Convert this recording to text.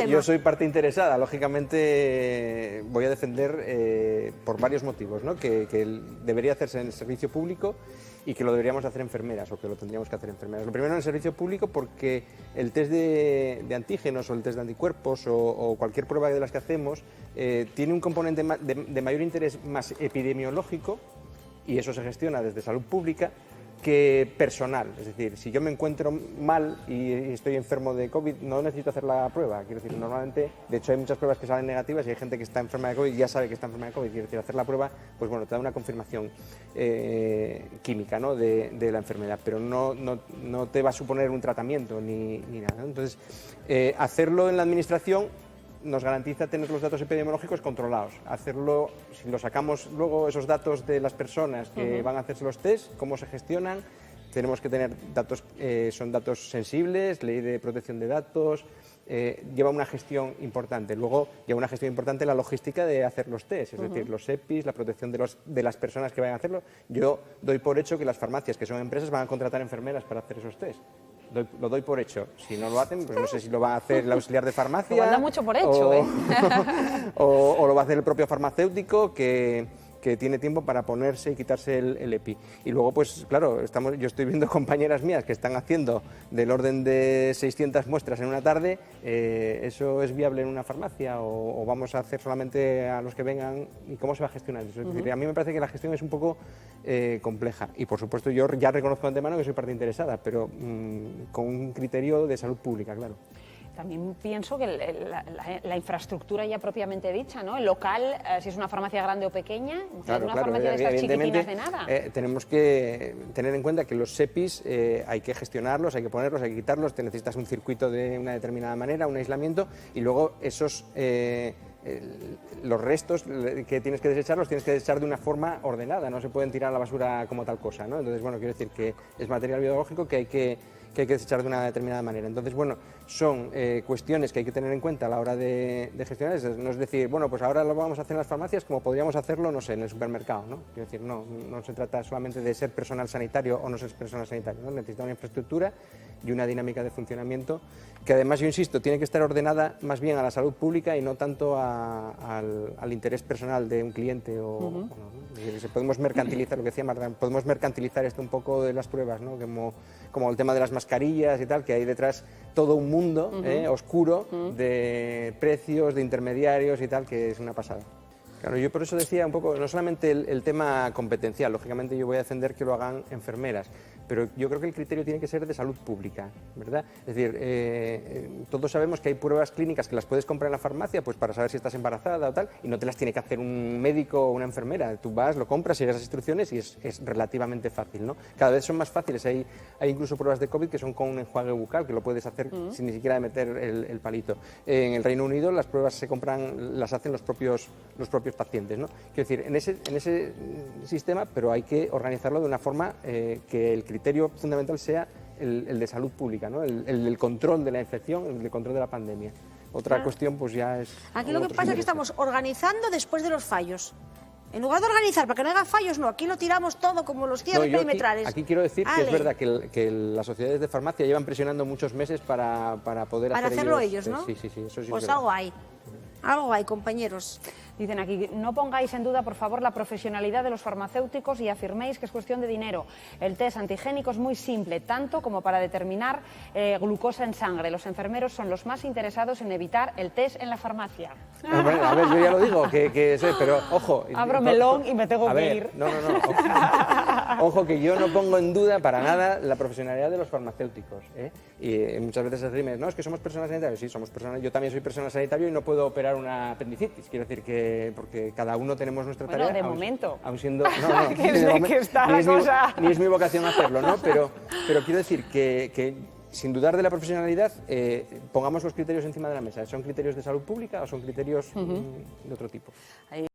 tema. Yo soy parte interesada, lógicamente voy a defender por varios motivos, ¿no? Que debería hacerse en el servicio público y que lo deberíamos hacer enfermeras, o que lo tendríamos que hacer enfermeras. Lo primero en el servicio público porque el test de antígenos o el test de anticuerpos o cualquier prueba de las que hacemos tiene un componente de mayor interés más epidemiológico, y eso se gestiona desde salud pública, que personal. Es decir, si yo me encuentro mal y estoy enfermo de COVID, no necesito hacer la prueba. Quiero decir, normalmente, de hecho hay muchas pruebas que salen negativas y hay gente que está enferma de COVID y ya sabe que está enferma de COVID. Quiero decir, hacer la prueba, pues bueno, te da una confirmación química, ¿no?, de la enfermedad, pero no te va a suponer un tratamiento ni nada, ¿no? Entonces, hacerlo en la administración nos garantiza tener los datos epidemiológicos controlados. Hacerlo, si lo sacamos luego esos datos de las personas que van a hacerse los test, cómo se gestionan, tenemos que tener datos, son datos sensibles, ley de protección de datos, lleva una gestión importante. Luego lleva una gestión importante la logística de hacer los test, es decir, los EPIs, la protección de las personas que vayan a hacerlo. Yo doy por hecho que las farmacias, que son empresas, van a contratar enfermeras para hacer esos test. Lo doy por hecho. Si no lo hacen, pues no sé si lo va a hacer el auxiliar de farmacia. Lo anda mucho por hecho, o lo va a hacer el propio farmacéutico que tiene tiempo para ponerse y quitarse el EPI. Y luego, pues claro, yo estoy viendo compañeras mías que están haciendo del orden de 600 muestras en una tarde. ¿Eso es viable en una farmacia o vamos a hacer solamente a los que vengan? ¿Y cómo se va a gestionar eso? Es decir, a mí me parece que la gestión es un poco compleja. Y por supuesto yo ya reconozco de antemano que soy parte interesada, pero con un criterio de salud pública, claro. También pienso que la infraestructura ya propiamente dicha, ¿no? El local, si es una farmacia grande o pequeña, claro, una farmacia de estas chiquitinas de nada. Tenemos que tener en cuenta que los EPIs hay que gestionarlos, hay que ponerlos, hay que quitarlos, te necesitas un circuito de una determinada manera, un aislamiento, y luego esos... los restos que tienes que desechar los tienes que desechar de una forma ordenada, no se pueden tirar a la basura como tal cosa, ¿no? Entonces, bueno, quiero decir que es material biológico que hay que desechar de una determinada manera. Entonces, bueno, son cuestiones que hay que tener en cuenta a la hora de gestionar. No es decir, bueno, pues ahora lo vamos a hacer en las farmacias como podríamos hacerlo, no sé, en el supermercado, ¿no? Quiero decir, no se trata solamente de ser personal sanitario o no ser personal sanitario, ¿no? Necesita una infraestructura y una dinámica de funcionamiento que además, yo insisto, tiene que estar ordenada más bien a la salud pública y no tanto al interés personal de un cliente o ¿no? Podemos mercantilizar, lo que decía Marta, podemos mercantilizar esto un poco de las pruebas, ¿no? Como el tema de las mascarillas y tal, que hay detrás todo un mundo oscuro de precios, de intermediarios y tal, que es una pasada. Claro, yo por eso decía un poco, no solamente el tema competencial, lógicamente yo voy a defender que lo hagan enfermeras, pero yo creo que el criterio tiene que ser de salud pública, ¿verdad? Es decir, todos sabemos que hay pruebas clínicas que las puedes comprar en la farmacia pues para saber si estás embarazada o tal, y no te las tiene que hacer un médico o una enfermera. Tú vas, lo compras, sigues las instrucciones y es relativamente fácil, ¿no? Cada vez son más fáciles, hay incluso pruebas de COVID que son con un enjuague bucal, que lo puedes hacer sin ni siquiera meter el palito. En el Reino Unido las pruebas se compran, las hacen los propios pacientes, ¿no? Quiero decir, en ese sistema, pero hay que organizarlo de una forma que el criterio fundamental sea el de salud pública, ¿no? El control de la infección, el control de la pandemia. Otra cuestión pues ya es... Aquí lo que pasa es que estamos organizando después de los fallos. En lugar de organizar para que no haya fallos, no, aquí lo tiramos todo como los cierres perimetrales. Aquí quiero decir que es verdad que las sociedades de farmacia llevan presionando muchos meses para poder hacerlo ellos, ¿no? Sí, eso sí. Pues algo hay. Algo hay, compañeros. Dicen aquí, no pongáis en duda, por favor, la profesionalidad de los farmacéuticos y afirméis que es cuestión de dinero. El test antigénico es muy simple, tanto como para determinar glucosa en sangre. Los enfermeros son los más interesados en evitar el test en la farmacia. A ver, yo ya lo digo, que sé, pero ojo... Abro melón y me tengo que ir. No. Ojo, que yo no pongo en duda para nada la profesionalidad de los farmacéuticos, ¿eh? Y muchas veces se dicen, no, es que somos personas sanitarias. Sí, somos personas, yo también soy personal sanitario y no puedo operar una apendicitis. Quiero decir que, porque cada uno tenemos nuestra tarea. Bueno, de momento. Aun siendo... No, ni es mi vocación hacerlo, ¿no? Pero quiero decir que sin dudar de la profesionalidad, pongamos los criterios encima de la mesa. ¿Son criterios de salud pública o son criterios de otro tipo?